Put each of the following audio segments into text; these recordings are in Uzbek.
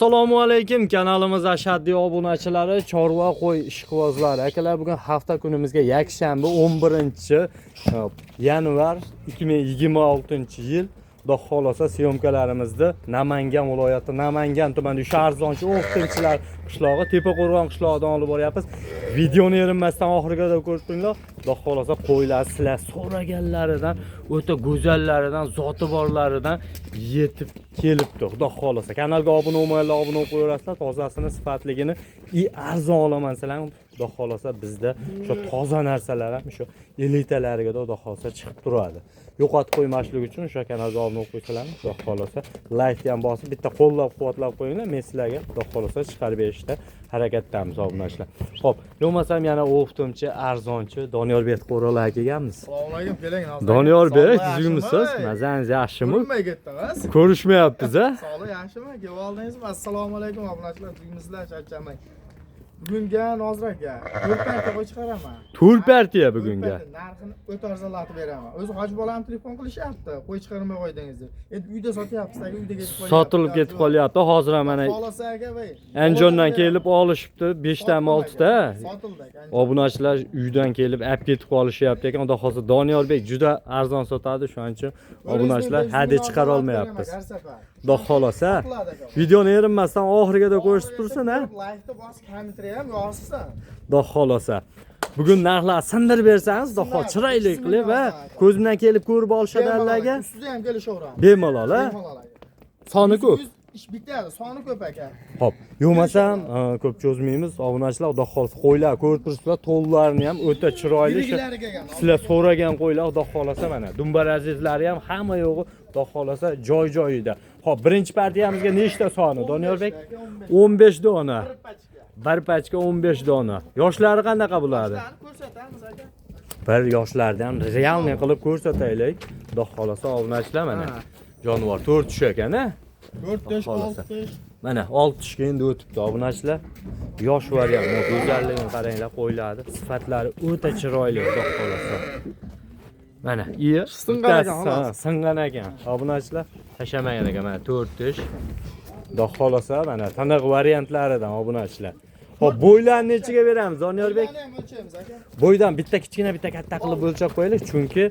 Assalomu alaykum, kanalimiz ashaddiy obunachilari, chorva qo'y ishqibozlari. Akalar, bugun hafta kunimizga yakshanba 11-yanvar 2026-yil. Xudo xolasa syomkalarimizni Namangan viloyati, Namangan tumani Sharzonchi o'qituvchilar qishlog'i, Tepaqo'rg'on qishlog'idan olib boryapmiz. Videoni erinmasdan oxirigacha ko'rib turinglar. Xudo xolasa qo'ylar sizlar so'raganlaridan, o'ta go'zallaridan, zoti borlaridan yetib kelibdi. Xudo xolasa kanalga obuna bo'lmaganlar obuna bo'lib qo'yasizlar. Tozasini, sifatligini arzon olaman sizlar. Xudo xolasa bizda shu toza narsalar ham shu elitalariga xudo xolasa chiqib turadi. Yo'qotib qo'ymaslik uchun o'sha kanalga obuna bo'lib qo'ysalarmi, xudo xolasa like ham bosib, bitta qo'llab-quvvatlab qo'yinglar. Men sizlarga xudo xolasa chiqarib berishda harakatdamiz obunachilar. Xo'p, bo'lmasam yana o'qituvchi, arzonchi Doniyorbek Qo'ro'lar kelganmiz. Assalomu alaykum, keling. Doniyorbek, sizmisiz? Mazangiz yaxshimi? Ko'rmayapsiz? Ko'rishmayapmiz-a? Sog'lik yaxshimi? Kelib oldingizmi? Assalomu alaykum obunachilar, sizlar charchamang. Bugunga noziraka 4 partiya qo'y chiqaraman. 4 partiya bugunga. Narxini o'ta arzonlatib beraman. O'zi hoji bolam telefon qilishyapti, qo'y chiqarmay qo'ydingiz deb. Endi uyda sotyapsiz, uyda ketib qolyapti. Sotilib ketib qolyapti. Hozir ham mana Xolasaga voy. Anjondan kelib olishibdi 5 ta 6 ta. Sotildi. Obunachilar uydan kelib olib ketib qolishyapti ekan. Xudo xolasa Doniyorbek juda arzon sotadi, shuning uchun obunachilar hadya chiqara olmayapmiz. Xudo xolasa videoni erinmasdan oxirigacha ko'rishib tursin, ha? Like-ni bosib, kommentari ham yozsin. Xudo xolasa bugun narxlar sindirib bersangiz, xudo xolasa chiroyli qilib va ko'z bilan kelib ko'rib olishadilarga Ustida ham kelishaveramiz. bemalol, ha? Soni ko'p. Ish bitadi, soni ko'p aka. Xo'p, yo'masam ko'p cho'zmaymiz. Obunachilar, xudo xolasa qo'ylar ko'rib turibsizlar, to'llarini ham o'ta chiroyli. Sizlar so'ragan qo'ylar, xudo xolasa mana dumbar azizlari ham hamma yo'g'i xudo xolasa joy-joyida. Xo'p, birinchi partiyamizga nechta soni, Doniyorbek? 15 dona. Bir pachka 15 dona. Yoshlari qanaqa bo'ladi? Ko'rsatamiz aka. Bir yoshlardan realni qilib ko'rsataylik. Xudo xolasa obunachilar mana. Jonivor 4 tush ekan-a? 4 tush, 6 tush. Mana 6 tushga endi o'tibdi obunachilar. Yosh variant, go'zalligini qaranglar, qo'yiladi. Sifatlari o'ta chiroyli, xudo xolasa. Mana, singan ekan. Obunachilar tashlamagan ekan. Mana 4 tush. Xudo xolasa mana taniq variantlaridan obunachilar. Xo'p, bo'ylarni nechiga beramiz, Doniyorbek? Bo'ydan bitta kichkina, bitta katta qilib o'lchab qo'yaylik, chunki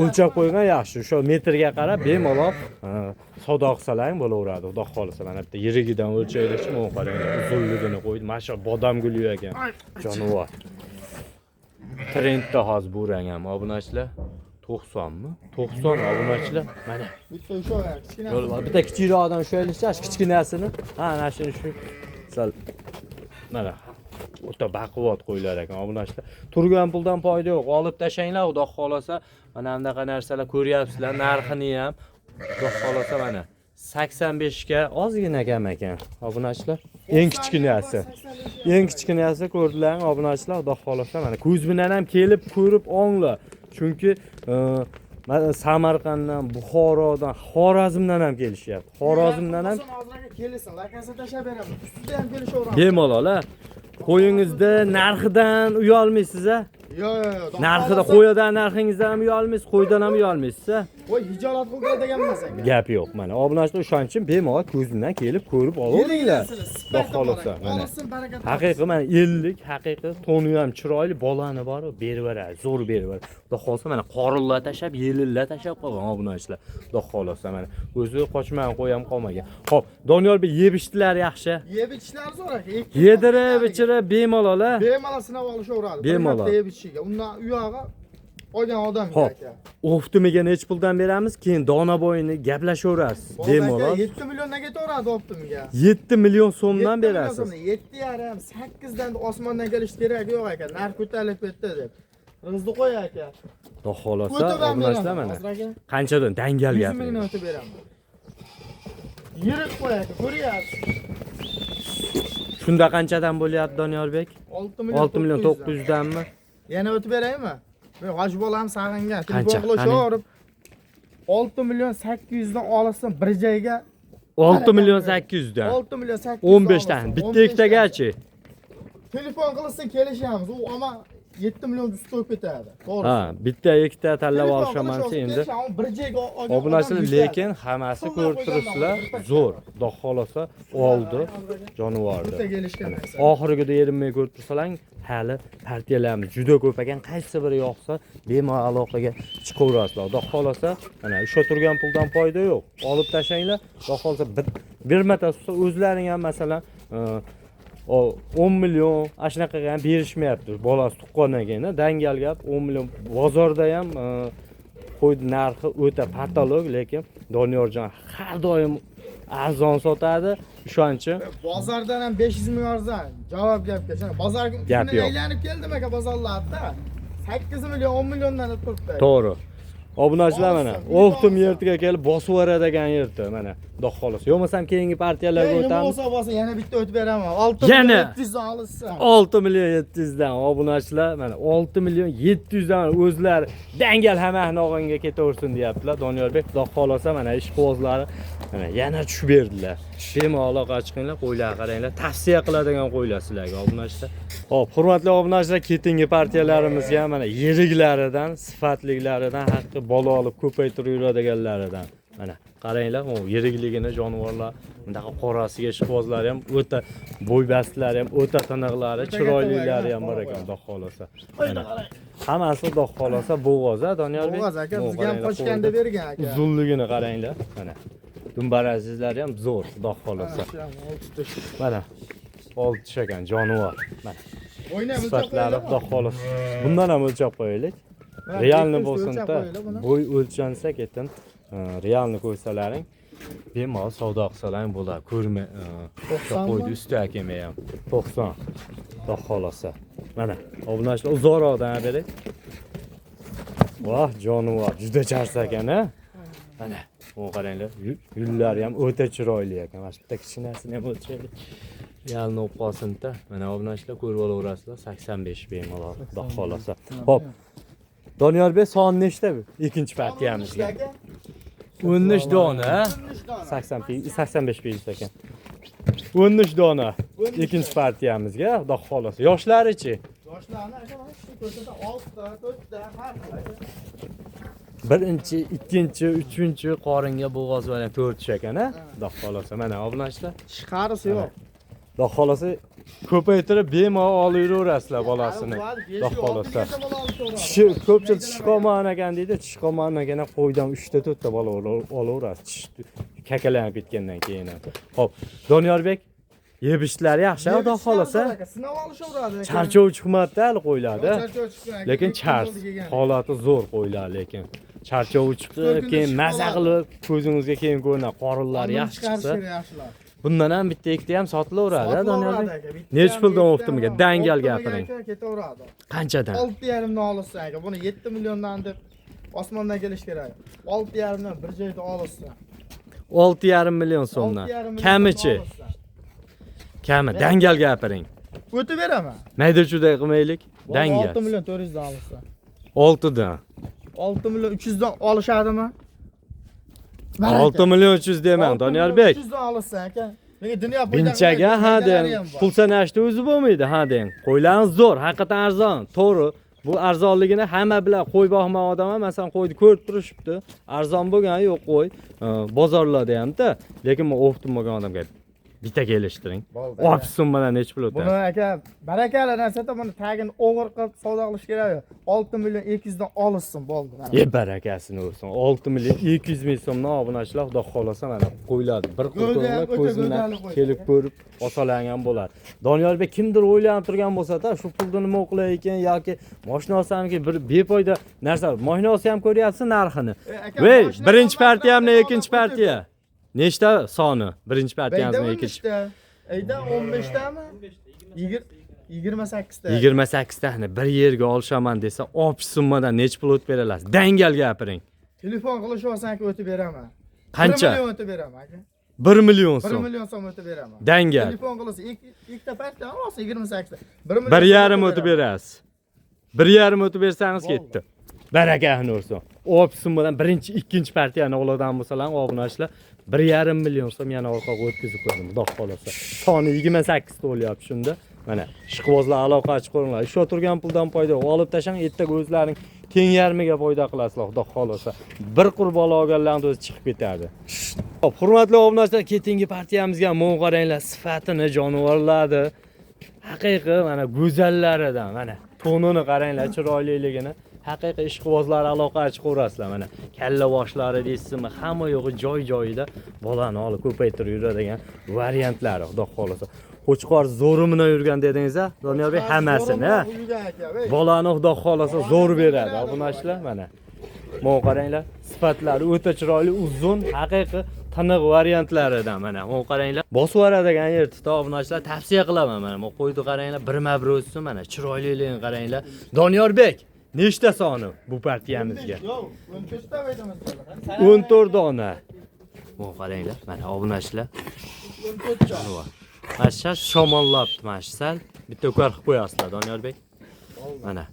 o'lchab qo'ygan yaxshi. O'sha metrga qarab bemalol savdo qilsalar ham bo'laveradi. Xudo xolasa mana bitta yirigidan o'lchaylikchi, men qarang, uzunligini qo'ydi. Mana shu bodam guli ekan. Jonivor. Trendda hozir bu rang ham obunachilar. 90 mi? 90 obunachilar. Mana Bitta o'sha kichkina. bitta kichikroqdan o'shaylikcha, kichkinasini. Ha, ana shuni shu sal mana o'ta baquvvat qo'ylar ekan obunachilar. Turgan puldan foyda yo'q. Olib tashanglar, xudo xolasa. Mana bunaqa narsalar ko'ryapsizlar, narxini ham. Xudo xolasa mana 85 ga ozgina kam ekan obunachilar. Eng kichkinasi. Eng kichkinasi ko'rdilar obunachilar, xudo xolasa mana ko'z bilan ham kelib ko'rib olinglar. Chunki Samarqanddan, Buxorodan, Xorazmdan ham kelishyapti. Xorazmdan ham kelsin, lakasi tashlab beraman. Ustida ham kelishaveramiz. bemalol, ha. Qo'yingizda narxidan uyolmaysiz-a? Yo'q. Narxida qo'yadan narxingizdan ham uyolmaysiz, qo'ydan ham uyolmaysiz-a? Voy, hijolat qilgan degan emas aka. Gap yo'q. Mana obunachilar o'shaning uchun bemalol ko'z bilan kelib ko'rib olaveringlar. Xudo xolasa mana. Haqiqiy mana 50 haqiqiy toni ham chiroyli, bolani bor, berib beradi, zo'r berib beradi. Xudo xolasa mana qorinlar tashab, yelillar tashab qo'ygan obunachilar. Xudo xolasa mana o'zi qochmagan qo'y ham qolmagan. Xo'p, Doniyorbek yeb ichdilar yaxshi. Yeb ichishlar zo'r aka. Yedirib, ichirib bemalol, ha. Bemalol sinab olishaveradi. Bemalol. Yeb ichishiga. Undan u yog'i olgan odam aka. Optimiga nech puldan beramiz? Keyin dona bo'yini gaplashaverasiz. Bemalol. 7 milliondan ketaveradi optimiga. 7 million so'mdan berasiz. 7,5, 8 dan osmondan kelish kerak yo'q aka. Narx ko'tarilib ketdi deb. Rizqi qo'y aka. Xudo xolasa obunachilar mana. Qanchadan dangal 100 gap. million o'tib beraman. Yirik qo'y aka, ko'ryapsiz. Shunda qanchadan bo'lyapti Doniyorbek? 6 million 900 danmi? Yana o'tib beraymi? Men hoji bolam sag'ingan. Qancha? Telefon qilishaverib 6 million 800 dan olasan bir joyga. 6 million 800 dan. 6 million 800. 15 dan. Bitta ikkitagachi. Telefon qilsin kelishamiz. U ama 7 million üstü qo'yib ketadi. To'g'ri. Ha, bitta ikkita tanlab olishamansa endi. Obunachilar lekin hammasi ko'rib turibsizlar, zo'r. Xudo xolasa oldi jonivorni. Bitta kelishgan narsa. Oxirgida yerimay ko'rib tursalang, hali partiyalarimiz juda ko'p ekan, qaysi biri yoqsa bemalol aloqaga chiqaverasizlar. Xudo xolasa, mana usha turgan puldan foyda yo'q. Olib tashlaylar. Xudo xolasa bir marta o'zlaring ham masalan 10 million ashnaqaga ham berishmayapti. Bolasi tuqqandan keyin dangal gap 10 million bozorda ham qo'y narxi o'ta patolog, lekin Doniyorjon har doim arzon sotadi. O'shancha bozordan ham 500 ming arzon. Javob gapga. Bozorga Gap yo'q. aylanib keldim aka bozorlarda. 8 million 10 milliondan turibdi. to'g'ri. Obunachilar mana o'qtim yertiga kelib bosib yuboradigan yerda mana Xudo xolasa. Yo'qmasam keyingi partiyalarga Nima o'tamiz. bo'lsa yana bitta o'tib beraman. 6 Yana? million 700 dan olsa. 6 million 700 dan obunachilar mana 6 million 700 dan o'zlari dangal hammani og'inga ketaversin deyaptilar. Donyorbek Xudo xolasa mana ishqibozlari mana yana tushib berdilar. Bemalol aloqa chiqinglar, qo'ylar qaranglar. Tavsiya qiladigan qo'ylar sizlarga obunachilar. Xo'p, hurmatli obunachilar, ketingi partiyalarimizga ham mana yiriklaridan, sifatliklaridan, haqqi bola olib ko'paytirib yuradiganlaridan. Mana qaranglar, u yirikligini jonivorlar, bundaqa qorasiga ishqibozlari ham o'ta bo'ybastlari ham o'ta tiniqlari, chiroylilari ham bor ekan, Xudo xolasa. Mana hammasi Xudo xolasa bo'g'oz-a, Donyorbek. Bo'g'oz aka, bizga ham qochganda bergan aka. Uzunligini qaranglar, mana. Dumbarazizlari ham zo'r, Xudo xolasa. Mana 6 tish ekan, jonivor. Mana O'ynab sifatlari Xudo xolasa. Bundan ham o'lchab qo'yaylik. Realni bo'lsin-da, bo'y o'lchansa ketin, realni qo'ysalaring, bemalol savdo qilsalaring bo'ladi. Ko'rmay, qo'ydi ustiga kelmay ham 90. Xudo xolasa. Mana obunachilar uzoqroqdan beraylik. Voh, jonivor, juda charsa ekan-a. Mana bu qaranglar, yullari ham o'ta chiroyli ekan. Mana bitta kichkinasini ham o'lchaylik. Realni olib qolsin-da. Mana obunachilar ko'rib olaverasizlar, 85 bemalol, Xudo xolasa. Xo'p. Donyorbek son nechta bu? Ikkinchi partiyamizga. 13 dona, 85 piyis ekan. 13 dona ikkinchi partiyamizga, Xudo xolasa. Yoshlari-chi? Yoshlarni aka mana shu ko'rsatda 6 ta, 4 ta har xil. Birinchi, ikkinchi, uchinchi qoringa bo'g'oz bilan 4 tish ekan-a? Xudo xolasa. Mana obunachilar. Chiqarisi yo'q. Xudo xolasa ko'paytirib bemalol olaverasizlar bolasini. Xudo xolasa. Ko'pchilik tish qolmagan ekan deydi. Tish qolmagan ekan qo'ydan 3 ta 4 ta bola olaverasiz. Kakalanib ketgandan keyin. Xo'p, Donyorbek yebishlar yaxshi, Xudo xolasa. Sinab olishaveradi. Charchov chiqmadi hali qo'ylarda. Charchov chiqqan. Lekin chars holati zo'r qo'ylar lekin. Charchov chiqib, keyin maza qilib ko'zingizga keyin ko'rinadi. Qorinlari yaxshi chiqsa. Bundan ham bitta ikkita ham sotilaveradi, Donyorbek. Necha puldan o'qtimiga? Dangal gapiring. Ketaveradi. Qanchadan? 6,5 dan olsa aka. Buni 7 milliondan deb osmondan kelish kerak. 6,5 dan bir joyda olsa. 6,5 million so'mdan. Kamichi? Kami, dangal gapiring. O'tib beraman. Mayda-chuda qilmaylik. Dangal. 6 million 400 dan olsa. 6 dan. 6 million 300 dan olishadimi? 6 million 300 demang, Donyorbek. 300 dan olsa aka. Nega dunyo Binchaga ha deng. Pul sanashda o'zi bo'lmaydi, ha deng. Qo'ylarimiz zo'r, haqiqatan arzon. To'g'ri. Bu arzonligini hamma bilan qo'y boqmagan odam ham masalan qo'yni ko'rib turishibdi. Arzon bo'lgani yo'q qo'y. Bozorlarda ham-da, lekin men o'qib turmagan odamga bitta kelishtiring. Olib summadan necha pul o'tadi? Buni aka barakalla narsada buni tagini o'g'ir qilib savdo qilish kerak. 6 million 200 dan olishsin bo'ldi. Barakasini o'rsin. 6 million 200 ming so'mdan obunachilar Xudo xolasa mana qo'yiladi. Bir qo'ylar ko'zimdan kelib ko'rib osalangan bo'ladi. Donyorbek kimdir o'ylanib turgan bo'lsa-da, shu pulni nima qilay ekan yoki mashina olsamki bir befoyda narsa, mashina olsa ham ko'ryapsiz narxini. Voy, birinchi partiyamni ikkinchi partiya. Nechta soni? Birinchi partiyamizning ikkinchi. Ayda 15 tami? 28 ta. 28 tani bir yerga olishaman desa, olib summadan necha pul o'tib berasiz? Dangal gapiring. Telefon qilish olsanki o'tib beraman. Qancha? 1 million o'tib beraman aka. 1 million 1 so'm. million so'm o'tib beraman. Dangal. Telefon qilsa ikkita partiya olsa 28 ta. 1 million. 1,5 o'tib berasiz. 1,5 o'tib bersangiz ketdi. Barakahni ursin. Olib summadan birinchi, ikkinchi partiyani oladigan bo'lsalar, obunachilar 1,5 million so'm yana orqaga o'tkazib qo'ydim, Xudo xolasa. Soni 28 ta bo'lyapti shunda. Mana ishqibozlar aloqa ochib qo'yinglar. Shu turgan puldan foyda yo'q. Olib tashlang, ertaga o'zlarining teng yarmiga foyda qilasizlar, xudo xolasa. Bir qurbon olganlarning o'zi chiqib ketadi. Xo'p, hurmatli obunachilar, ketingi partiyamizga mo'l qaranglar, sifatini, jonivorlarni haqiqiy mana go'zallaridan, mana tonini qaranglar, chiroyliligini. Haqiqiy ishqibozlar aloqa ochib qo'rasizlar mana. Kalla boshlari deysizmi, hamma yo'g'i joy-joyida bolani olib ko'paytirib yuradigan variantlari, xudo xolasa. Qo'chqor zo'rimini yurgan dedingiz-a, Doniyorbek hammasini, ha? Bolani xudo xolasa zo'r beradi, obunachilar mana. Mo'l qaranglar, sifatlari o'ta chiroyli, uzun, haqiqiy tiniq variantlaridan mana. Mo'l qaranglar, bosib yuboradigan yerda obunachilar tavsiya qilaman mana. Bu qo'ydi qaranglar, birma-bir o'tsin mana, chiroyliligini qaranglar. Doniyorbek, nechta soni bu partiyamizga? Yo'q, 14 ta aytamiz. 14 dona. Bu qaranglar, mana obunachilar. 14 ta. Mashsha shomollabdi mashsal. Bitta ko'r qilib qo'yasizlar, Doniyorbek. Mana.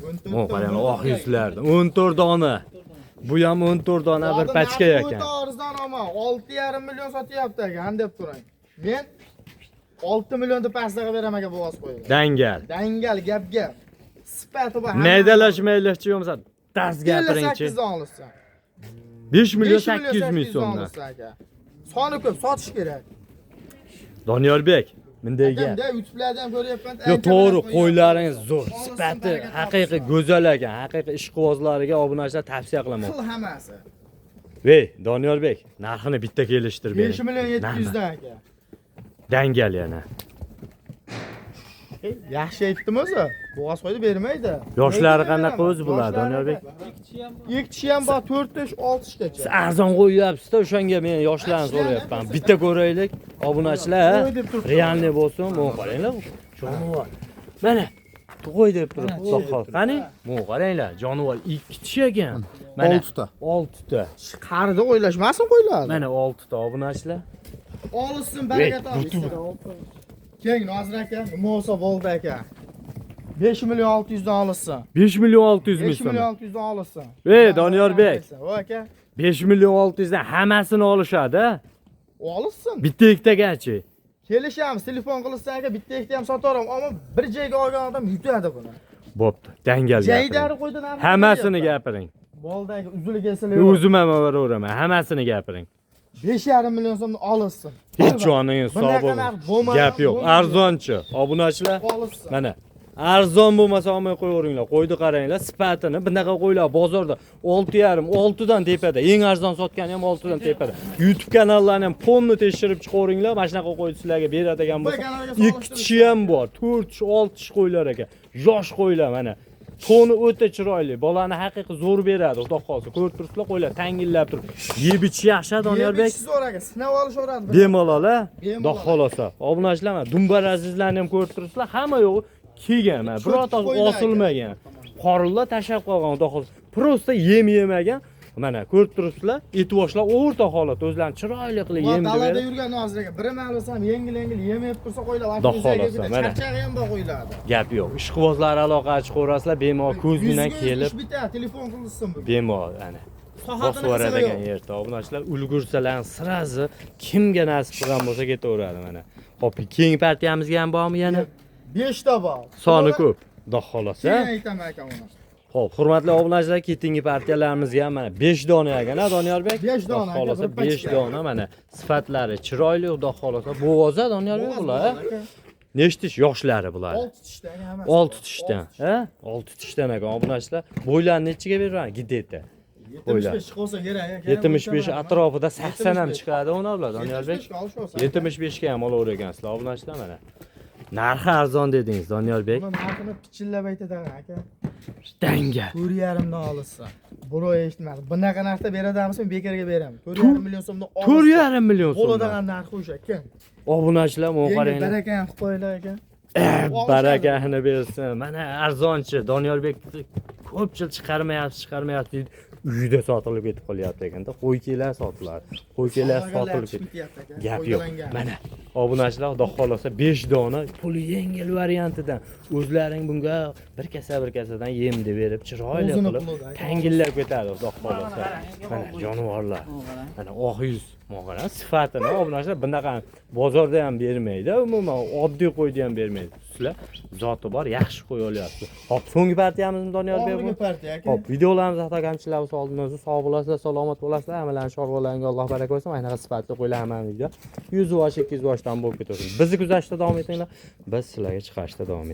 14 Bu qaranglar, oq yuzlardi. 14 dona. Bu ham 14 dona bir pachka ekan. Bu arzon ama 6,5 million sotyapti ekan deb turang. Men 6 million deb pastaga beraman bu oz qo'yib. Dangal. Dangal gapga. Sifati bor. Maydalash bo'lmasa, dars gapiringchi. 8 olsa. 5 million 800 ming so'mdan. Soni ko'p, sotish kerak. Doniyorbek, mendayga. Adamda YouTube'lardan ko'ryapman. Yo, to'g'ri, qo'ylaringiz zo'r. Sifati haqiqiy go'zal ekan. Haqiqiy ishqibozlariga obunachilar tavsiya qilaman. Xil hammasi. Vey, Doniyorbek, narxini bitta kelishtirib bering. 5 million 700 dan aka. Dangal yana. Yaxshi aytdim o'zi. Bo'g'oz qo'ydi bermaydi. Yoshlari qanaqa o'zi bular, Doniyorbek? Ikki ham bor, 4 6 gacha. Arzon qo'yyapsiz-da, o'shanga men yoshlarni so'rayapman. Bitta ko'raylik, obunachilar, realniy bo'lsin, bu qaranglar. Jonivor. Mana qo'y deb turib, qani? Bu qaranglar, jonivor 2 kishi ekan. Mana 6 ta. 6 ta. Qarida o'ylashmasin qo'ylar. Mana 6 ta obunachilar. Olsin, baraka topsin. Keng Nozir aka, nima bo'lsa bo'ldi aka. 5 million 600 dan olsin. 5 million 600 ming 5 million so'm. 600 dan olsin. Ey, Doniyorbek. O aka, 5 million 600 dan hammasini olishadi. olsin. Bitta ikkitagachi. Kelishamiz, telefon qilsa aka, bitta ikkita ham sotaram, ammo bir joyga olgan odam yutadi buni. Bo'pti, dangal Jaydari gapiring. qo'ydi narxi. Hammasini gapiring. Bo'ldi aka, uzilib kelsalar. O'zim ham avaraman, hammasini gapiring. 5,5 million so'mni olsin. Hech joningiz sog' Bunaqa bo'ling. narx bo'lmadi, Gap yo'q. bo'lmaydi. Arzonchi. Obunachilar. Olsin. Mana arzon bo'lmasa olmay qo'yaveringlar. Qo'ydi qaranglar, sifatini bunaqa qo'ylar bozorda 6,5, 6 dan tepada. Eng arzon sotgani ham 6 dan tepada. YouTube kanallarni ham ponni tekshirib chiqaveringlar. Mana shunaqa qo'y sizlarga beradigan bo'lsa, 2 kishi ham bor, 4, 6 qo'ylar ekan. Yosh qo'ylar mana. Toni o'ta chiroyli. Bolani haqiqiy zo'r beradi, xudo xolsa. Ko'rib turibsizlar, qo'ylar tangillab turib. Yeb ichish yaxshi, Doniyorbek. Zo'r aka, sinab olishaveradi. Bemalol, ha? Bemalol. Xudo xolasa. Obunachilar mana dumbar azizlarni ham ko'rib turibsizlar. Hamma yo'g'i kelgan, mana birortasi osilmagan. Qorinlar tashab qolgan, xudo xolasa. Prosta yem yemagan. Mana ko'rib turibsizlar, e'tiboshlar o'rta holat, o'zlarini chiroyli qilib yem Dalada beradi. yurgan Nozir aka, bir mal bo'lsam yengil-yengil yem yeb tursa qo'ylar, Xudo xolasa, mana. charchag'i ham bor qo'yiladi. Gap yo'q. Ishqibozlar aloqa ochib qo'rasizlar, bemalol ko'z bilan kelib, Ish bitadi, telefon qilsin bu. bemalol ana. Bosib yuboradigan yerda obunachilar ulgursalar sirazi kimga nasib qilgan bo'lsa ketaveradi mana. Hop, keyingi partiyamizga ham bormi yana? 5 ta bor. Soni ko'p. Xudo xolasa. Keyin aytaman aka uni. Xo'p, hurmatli obunachilar, ketingi partiyalarimizga ham mana 5 dona ekan-a, Doniyorbek? 5 dona, Xudo xolasa, bir pachka. 5 dona mana sifatlari chiroyli, xudo xolasa. Bo'g'oza Doniyorbek bular. Nechtish yoshlari bular? 6 tishdan hammasi. 6 tishdan, ha? 6 tishdan ekan obunachilar. Bo'ylarni nechiga beraman? Gideta. 75 chiqsa kerak aka. 75 atrofida 80 ham chiqadi ona bular, Doniyorbek. 75 75 ga ham olaver ekansizlar, obunachilar mana. Narxi arzon dedingiz, Doniyorbek. Buni narxini pichillab aytadi aka. Dangal. 4,5 dan olsa. Birov eshitmadi. Bunaqa narxda beradimizmi, bekarga beraman. 4,5 million so'mni olsa. 4,5 million so'm. Bo'ladigan narxi o'sha, kim? Obunachilar, mana qaranglar. Baraka ham qilib qo'yinglar aka. Barakani bersin. Mana arzonchi Doniyorbek ko'pchilik chiqarmayapti deydi. uyda sotilib ketib qolyapti ekanda. Qo'ykelar sotiladi. Qo'ykelar sotilib ketib. Gap yo'q. Mana obunachilar xudo xolasa 5 dona puli yengil variantidan o'zlaring bunga bir kasadan yemni berib chiroyli qilib tangillab ketadi xudo xolasa. Mana jonivorlar. Mana oq yuz mog'ana sifatini obunachilar bunaqa bozorda ham bermaydi, umuman oddiy qo'yda ham bermaydi. Sizlar zoti bor, yaxshi qo'y olyapsiz. Hop, so'nggi partiyamizmi Doniyorbek? So'nggi partiya aka. Hop, videolarimiz haqida kamchiliklar bo'lsa oldingiz sog' bo'lasizlar, salomat bo'lasizlar, hammalarning chorvalaringga Alloh baraka bersin. Ayniqsa sifatli qo'ylar hammamizga 100 vosh, 200 voshdan bo'lib ketaversin. Bizni kuzatishda davom etinglar. Biz sizlarga chiqarishda davom etamiz.